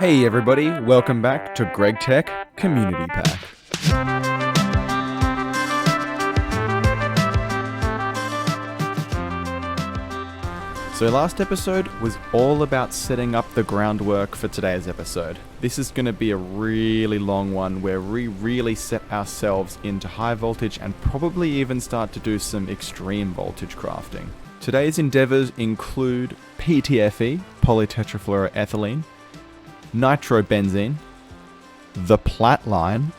Hey everybody, welcome back to Gregtech Community Pack. So last episode was all about setting up the groundwork for today's episode. This is going to be a really long one where we really set ourselves into high voltage and probably even start to do some extreme voltage crafting. Today's endeavors include PTFE, polytetrafluoroethylene, nitrobenzene, the plat line,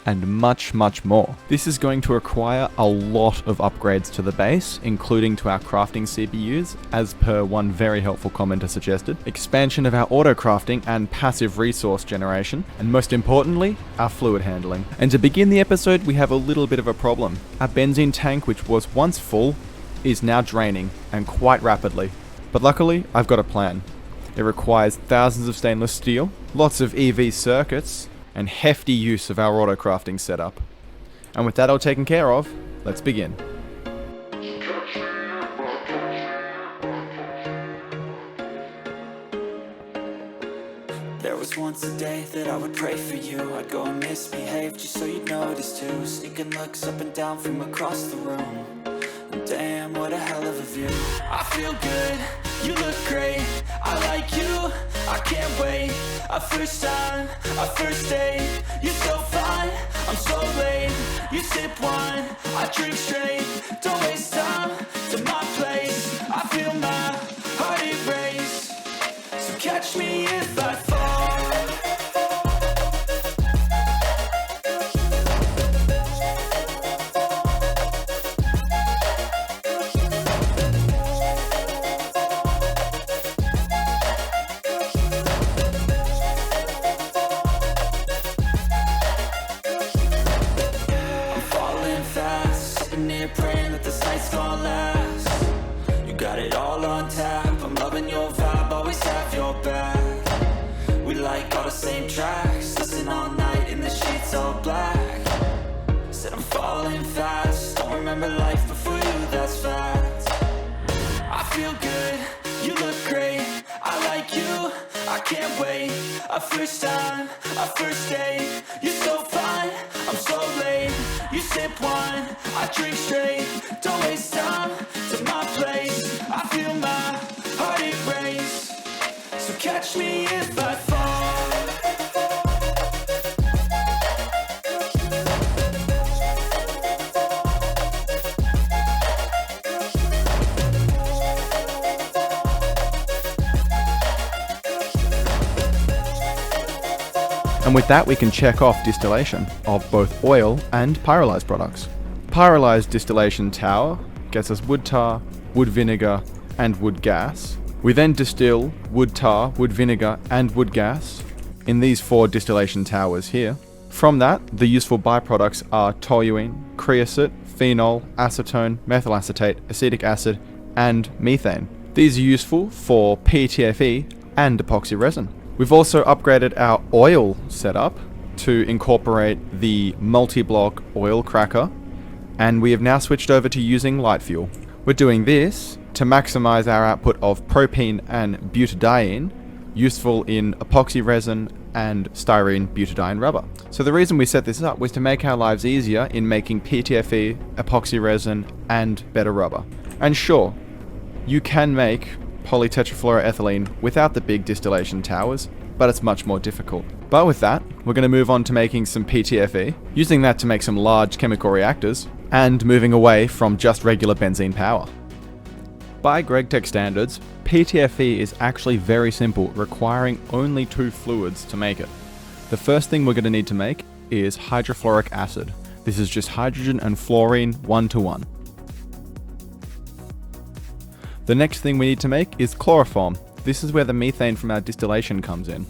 and much more. This is going to require a lot of upgrades to the base, including to our crafting CPUs, as per one very helpful commenter suggested, expansion of our auto crafting and passive resource generation, and most importantly, our fluid handling. And to begin the episode, we have a little bit of a problem. Our benzene tank, which was once full, is now draining, and quite rapidly. But luckily, I've got a plan. It requires thousands of stainless steel, lots of EV circuits, and hefty use of our auto crafting setup. And with that all taken care of, let's begin. There was once a day that I would pray for you. I'd go and misbehave just so you'd notice too. Sneaking looks up and down from across the room. Damn, what a hell of a view. I feel good, you look great, I like you, I can't wait. A first time, a first date, you're so fine, I'm so late. You sip wine, I drink straight, don't waste time to my place. I feel my heart erase, so catch me if I fall. Praying that this night's gonna last. You got it all on tap, I'm loving your vibe, always have your back. We like all the same tracks, listen all night in the sheets all black. Said I'm falling fast, don't remember life before you, that's fact. I feel good, you look great, I like you, I can't wait. A first time, a first date, you're so fine, I'm so late. You sip wine, I drink straight, don't waste time to my place. I feel my heart erase, so catch me if I fall. And with that, we can check off distillation of both oil and pyrolyzed products. Pyrolyzed distillation tower gets us wood tar, wood vinegar, and wood gas. We then distill wood tar, wood vinegar, and wood gas in these 4 distillation towers here. From that, the useful byproducts are toluene, creosote, phenol, acetone, methyl acetate, acetic acid, and methane. These are useful for PTFE and epoxy resin. We've also upgraded our oil setup to incorporate the multi-block oil cracker, and we have now switched over to using light fuel. We're doing this to maximize our output of propene and butadiene, useful in epoxy resin and styrene butadiene rubber. So the reason we set this up was to make our lives easier in making PTFE, epoxy resin, and better rubber. And sure, you can make polytetrafluoroethylene without the big distillation towers, but it's much more difficult. But with that, we're going to move on to making some PTFE, using that to make some large chemical reactors, and moving away from just regular benzene power. By Gregtech standards, PTFE is actually very simple, requiring only 2 fluids to make it. The first thing we're going to need to make is hydrofluoric acid. This is just hydrogen and fluorine 1:1. The next thing we need to make is chloroform. This is where the methane from our distillation comes in.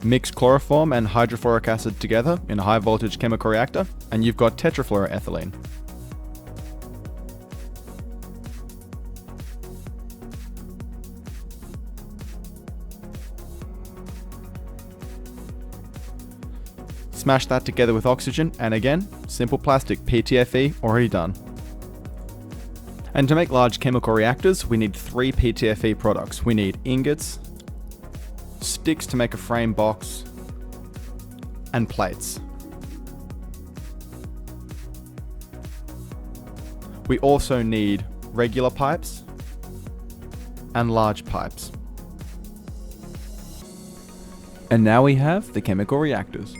Mix chloroform and hydrofluoric acid together in a high voltage chemical reactor, and you've got tetrafluoroethylene. Smash that together with oxygen, and again, simple plastic PTFE already done. And to make large chemical reactors, we need 3 PTFE products. We need ingots, sticks to make a frame box, and plates. We also need regular pipes and large pipes. And now we have the chemical reactors.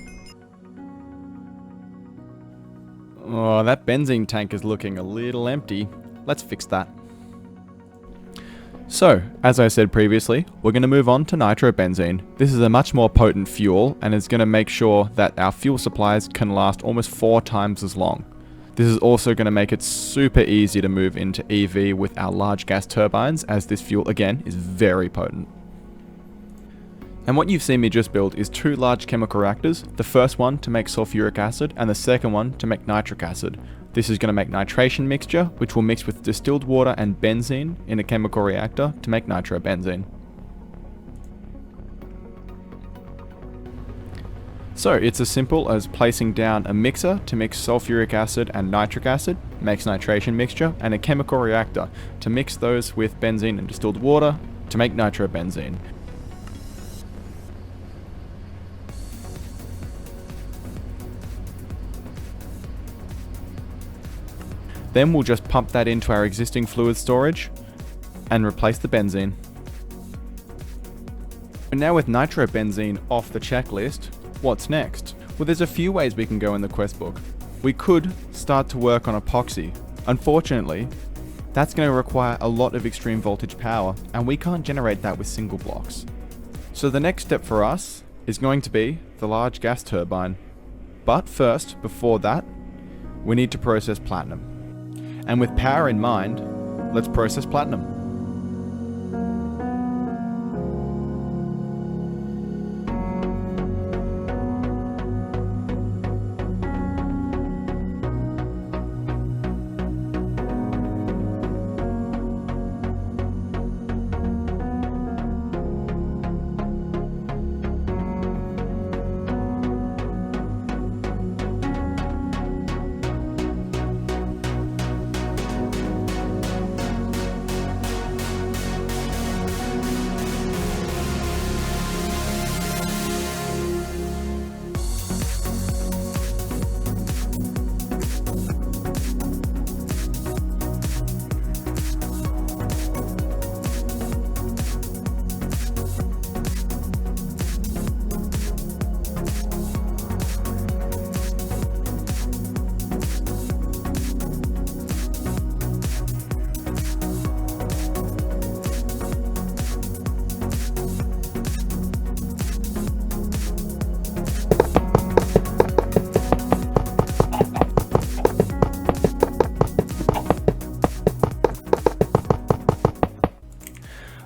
Oh, that benzene tank is looking a little empty. Let's fix that. So, as I said previously, we're going to move on to nitrobenzene. This is a much more potent fuel and is going to make sure that our fuel supplies can last almost 4 times as long. This is also going to make it super easy to move into EV with our large gas turbines, as this fuel again is very potent. And what you've seen me just build is 2 large chemical reactors, the first one to make sulfuric acid and the second one to make nitric acid. This is going to make nitration mixture, which will mix with distilled water and benzene in a chemical reactor to make nitrobenzene. So it's as simple as placing down a mixer to mix sulfuric acid and nitric acid, makes nitration mixture, and a chemical reactor to mix those with benzene and distilled water to make nitrobenzene. Then we'll just pump that into our existing fluid storage and replace the benzene. And now with nitrobenzene off the checklist, what's next? Well, there's a few ways we can go in the quest book. We could start to work on epoxy. Unfortunately, that's going to require a lot of extreme voltage power, and we can't generate that with single blocks. So the next step for us is going to be the large gas turbine. But first, before that, we need to process platinum. And with power in mind, let's process platinum.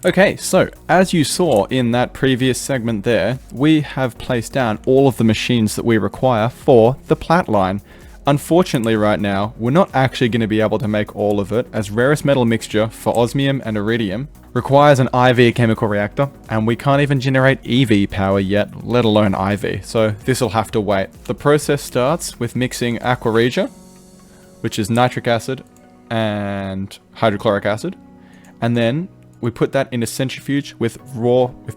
Okay, so as you saw in that previous segment there, we have placed down all of the machines that we require for the plat line. Unfortunately right now, we're not actually going to be able to make all of it, as rarest metal mixture for osmium and iridium requires an IV chemical reactor, and we can't even generate EV power yet, let alone IV, so this will have to wait. The process starts with mixing aqua regia, which is nitric acid and hydrochloric acid, and then we put that in a centrifuge with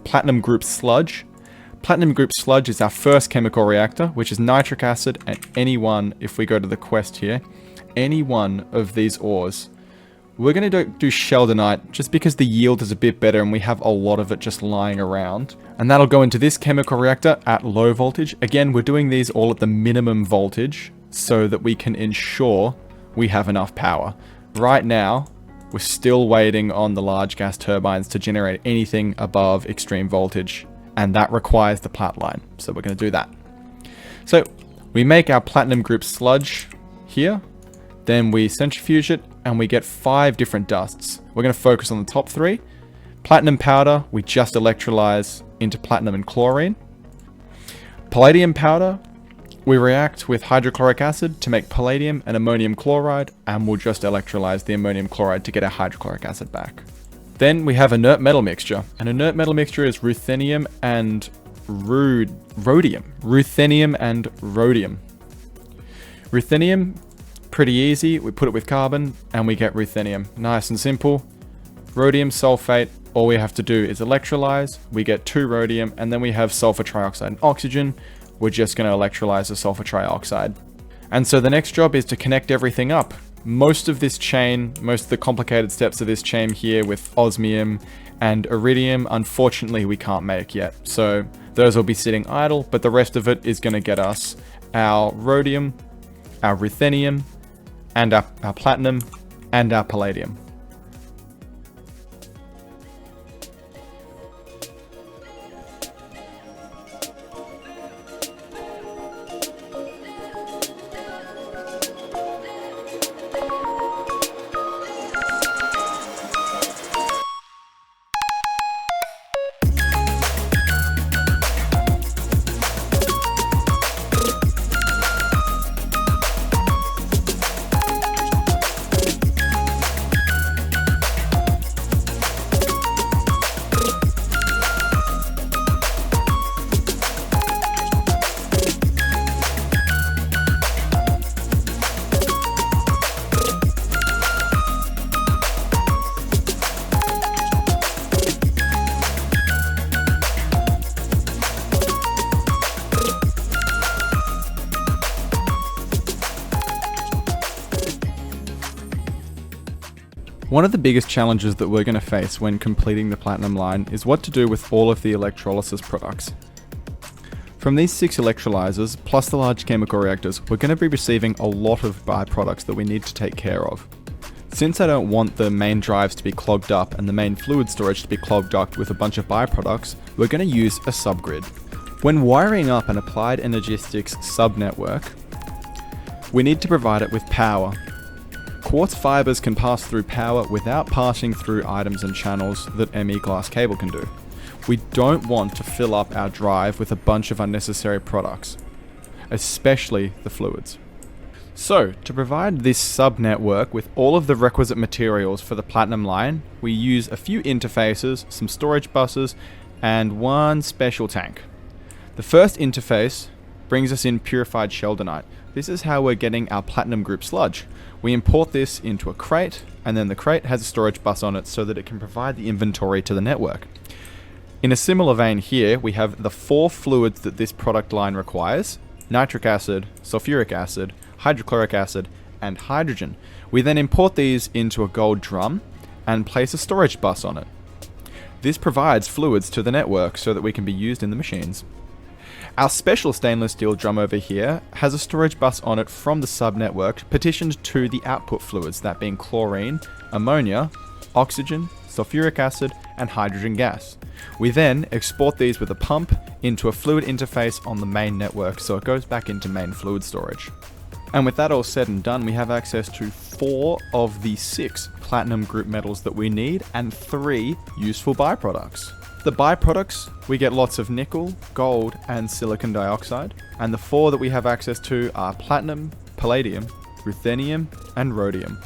platinum group sludge. Platinum group sludge is our first chemical reactor, which is nitric acid and any one, if we go to the quest here, any one of these ores. We're going to do sheldonite just because the yield is a bit better and we have a lot of it just lying around. And that'll go into this chemical reactor at low voltage. Again, we're doing these all at the minimum voltage so that we can ensure we have enough power. Right now, we're still waiting on the large gas turbines to generate anything above extreme voltage, and that requires the plat line, so we're going to do that. So we make our platinum group sludge here, then we centrifuge it, and we get 5 different dusts. We're going to focus on the top 3. Platinum powder, we just electrolyze into platinum and chlorine. Palladium powder, we react with hydrochloric acid to make palladium and ammonium chloride, and we'll just electrolyze the ammonium chloride to get our hydrochloric acid back. Then we have inert metal mixture. An inert metal mixture is ruthenium and rhodium. Ruthenium and rhodium. Ruthenium Pretty easy, we put it with carbon and we get ruthenium. Nice and simple. Rhodium sulfate, all we have to do is electrolyze, we get 2 rhodium, and then we have sulfur trioxide and oxygen. We're just going to electrolyze the sulfur trioxide. And so the next job is to connect everything up. Most of this chain, most of the complicated steps of this chain here with osmium and iridium, unfortunately we can't make yet. So those will be sitting idle, but the rest of it is going to get us our rhodium, our ruthenium, and our platinum, and our palladium. One of the biggest challenges that we're going to face when completing the platinum line is what to do with all of the electrolysis products. From these 6 electrolyzers, plus the large chemical reactors, we're going to be receiving a lot of byproducts that we need to take care of. Since I don't want the main drives to be clogged up and the main fluid storage to be clogged up with a bunch of byproducts, we're going to use a subgrid. When wiring up an applied energistics subnetwork, we need to provide it with power. Quartz fibers can pass through power without passing through items and channels that ME glass cable can do. We don't want to fill up our drive with a bunch of unnecessary products, especially the fluids. So, to provide this subnetwork with all of the requisite materials for the platinum line, we use a few interfaces, some storage buses, and one special tank. The first interface brings us in purified sheldonite. This is how we're getting our platinum group sludge. We import this into a crate, and then the crate has a storage bus on it so that it can provide the inventory to the network. In a similar vein here, we have the 4 fluids that this product line requires: nitric acid, sulfuric acid, hydrochloric acid, and hydrogen. We then import these into a gold drum and place a storage bus on it. This provides fluids to the network so that we can be used in the machines. Our special stainless steel drum over here has a storage bus on it from the subnetwork petitioned to the output fluids, that being chlorine, ammonia, oxygen, sulfuric acid, and hydrogen gas. We then export these with a pump into a fluid interface on the main network, so it goes back into main fluid storage. And with that all said and done, we have access to 4 of the 6 platinum group metals that we need and 3 useful byproducts. The byproducts, we get lots of nickel, gold, and silicon dioxide, and the 4 that we have access to are platinum, palladium, ruthenium, and rhodium.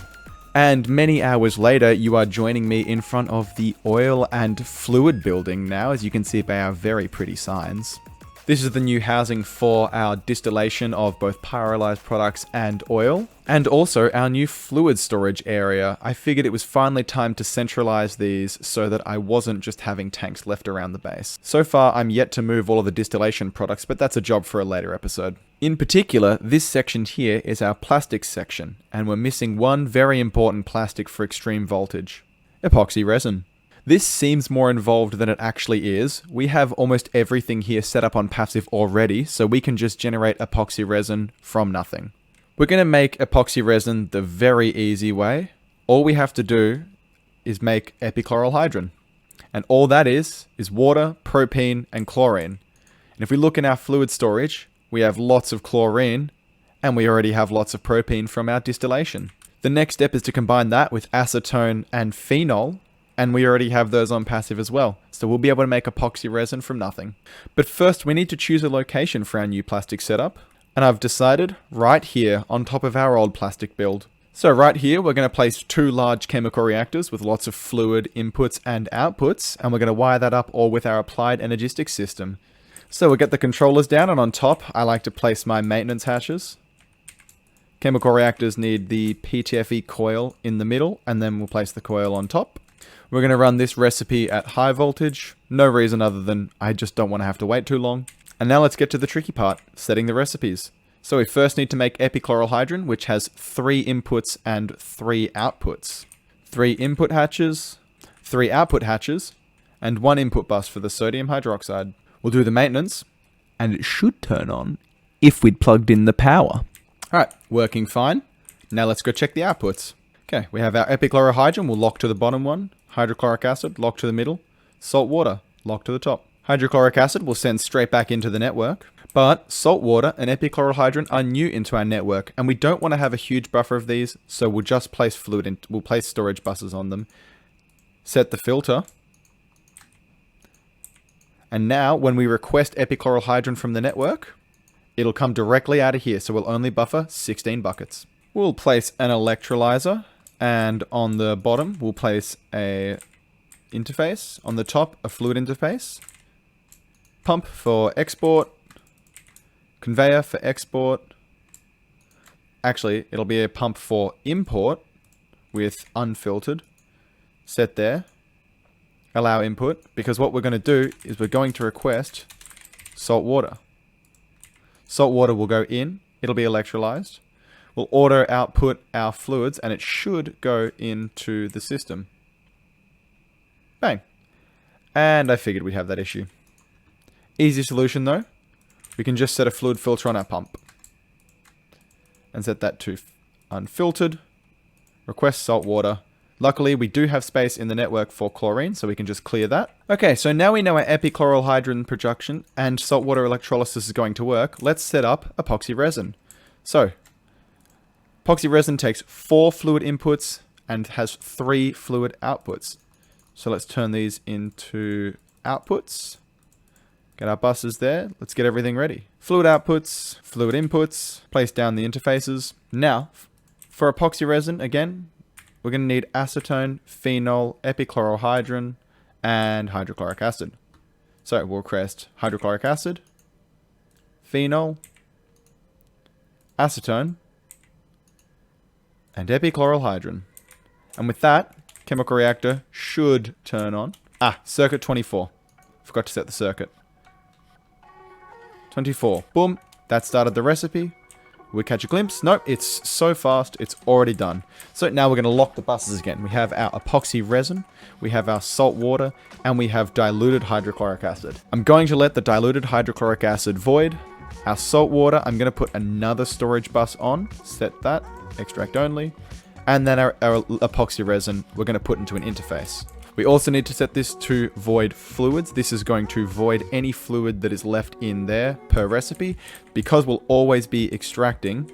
And many hours later, you are joining me in front of the oil and fluid building now, as you can see by our very pretty signs. This is the new housing for our distillation of both pyrolyzed products and oil, and also our new fluid storage area. I figured it was finally time to centralize these so that I wasn't just having tanks left around the base. So far, I'm yet to move all of the distillation products, but that's a job for a later episode. In particular, this section here is our plastics section, and we're missing one very important plastic for extreme voltage: epoxy resin. This seems more involved than it actually is. We have almost everything here set up on passive already, so we can just generate epoxy resin from nothing. We're going to make epoxy resin the very easy way. All we have to do is make epichlorohydrin. And all that is water, propene, and chlorine. And if we look in our fluid storage, we have lots of chlorine, and we already have lots of propene from our distillation. The next step is to combine that with acetone and phenol, and we already have those on passive as well. So we'll be able to make epoxy resin from nothing. But first, we need to choose a location for our new plastic setup. And I've decided right here on top of our old plastic build. So right here, we're going to place 2 large chemical reactors with lots of fluid inputs and outputs. And we're going to wire that up all with our applied energistics system. So we'll get the controllers down, and on top, I like to place my maintenance hatches. Chemical reactors need the PTFE coil in the middle, and then we'll place the coil on top. We're going to run this recipe at high voltage. No reason other than I just don't want to have to wait too long. And now let's get to the tricky part, setting the recipes. So we first need to make epichlorohydrin, which has 3 inputs and 3 outputs. 3 input hatches, 3 output hatches, and 1 input bus for the sodium hydroxide. We'll do the maintenance, and it should turn on if we'd plugged in the power. Alright, working fine. Now let's go check the outputs. Okay, we have our epichlorohydrin, we'll lock to the bottom one. Hydrochloric acid, lock to the middle. Salt water, lock to the top. Hydrochloric acid will send straight back into the network. But salt water and epichlorohydrin are new into our network, and we don't want to have a huge buffer of these, so we'll just place fluid in, we'll place storage buses on them. Set the filter. And now, when we request epichlorohydrin from the network, it'll come directly out of here, so we'll only buffer 16 buckets. We'll place an electrolyzer, and on the bottom, we'll place a interface. On the top, a fluid interface. Pump for export. Conveyor for export. Actually, it'll be a pump for import with unfiltered. Set there. Allow input, because what we're going to do is we're going to request salt water. Salt water will go in, it'll be electrolyzed. We'll auto output our fluids, and it should go into the system. Bang. And I figured we'd have that issue. Easy solution though. We can just set a fluid filter on our pump. And set that to unfiltered. Request salt water. Luckily, we do have space in the network for chlorine, so we can just clear that. Okay, so now we know our epichlorohydrin production and saltwater electrolysis is going to work. Let's set up epoxy resin. So, epoxy resin takes 4 fluid inputs and has 3 fluid outputs. So let's turn these into outputs. Get our buses there. Let's get everything ready. Fluid outputs, fluid inputs, place down the interfaces. Now, for epoxy resin, again, we're going to need acetone, phenol, epichlorohydrin, and hydrochloric acid. So we'll request hydrochloric acid, phenol, acetone, and epichlorohydrin. And with that, chemical reactor should turn on. Circuit 24. Forgot to set the circuit. 24. Boom. That started the recipe. We catch a glimpse. Nope, it's so fast, it's already done. So now we're going to lock the buses again. We have our epoxy resin, we have our salt water, and we have diluted hydrochloric acid. I'm going to let the diluted hydrochloric acid void. Our salt water, I'm going to put another storage bus on. Set that, extract only. And then our epoxy resin, we're going to put into an interface. We also need to set this to void fluids. This is going to void any fluid that is left in there per recipe, because we'll always be extracting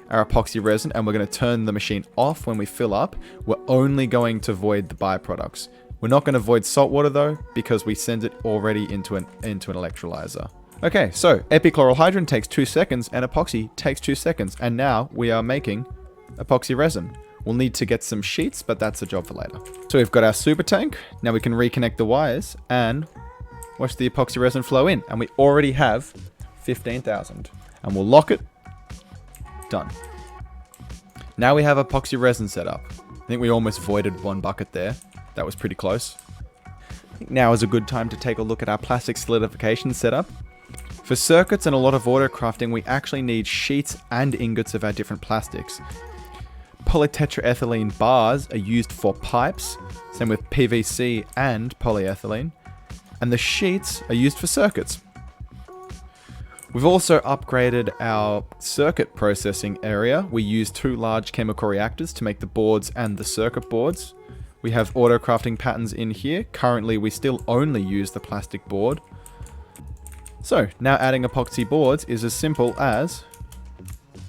our epoxy resin and we're going to turn the machine off when we fill up. We're only going to void the byproducts. We're not going to void salt water though, because we send it already into an electrolyzer. Okay, so epichlorohydrin takes 2 seconds and epoxy takes 2 seconds. And now we are making epoxy resin. We'll need to get some sheets, but that's a job for later. So we've got our super tank. Now we can reconnect the wires and watch the epoxy resin flow in. And we already have 15,000. And we'll lock it. Done. Now we have epoxy resin set up. I think we almost voided 1 bucket there. That was pretty close. I think now is a good time to take a look at our plastic solidification setup. For circuits and a lot of auto crafting, we actually need sheets and ingots of our different plastics. Polytetraethylene bars are used for pipes, same with PVC and polyethylene, and the sheets are used for circuits. We've also upgraded our circuit processing area. We use 2 large chemical reactors to make the boards and the circuit boards. We have auto crafting patterns in here. Currently, we still only use the plastic board. So now adding epoxy boards is as simple as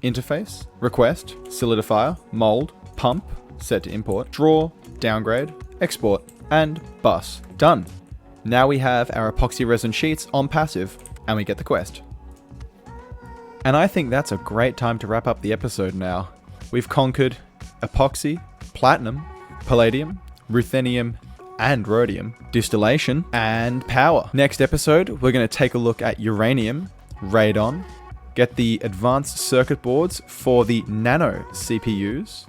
interface, request, solidifier, mold, pump, set to import, draw, downgrade, export, and bus. Done. Now we have our epoxy resin sheets on passive, and we get the quest. And I think that's a great time to wrap up the episode now. We've conquered epoxy, platinum, palladium, ruthenium, and rhodium, distillation, and power. Next episode, we're going to take a look at uranium, radon, get the advanced circuit boards for the nano CPUs,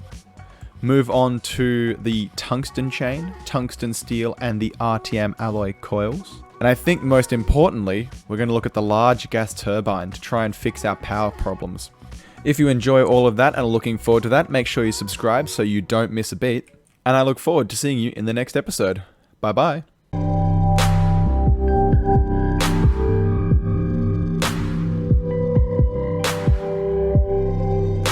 move on to the tungsten chain, tungsten steel, and the RTM alloy coils. And I think most importantly, we're going to look at the large gas turbine to try and fix our power problems. If you enjoy all of that and are looking forward to that, make sure you subscribe so you don't miss a beat. And I look forward to seeing you in the next episode. Bye bye.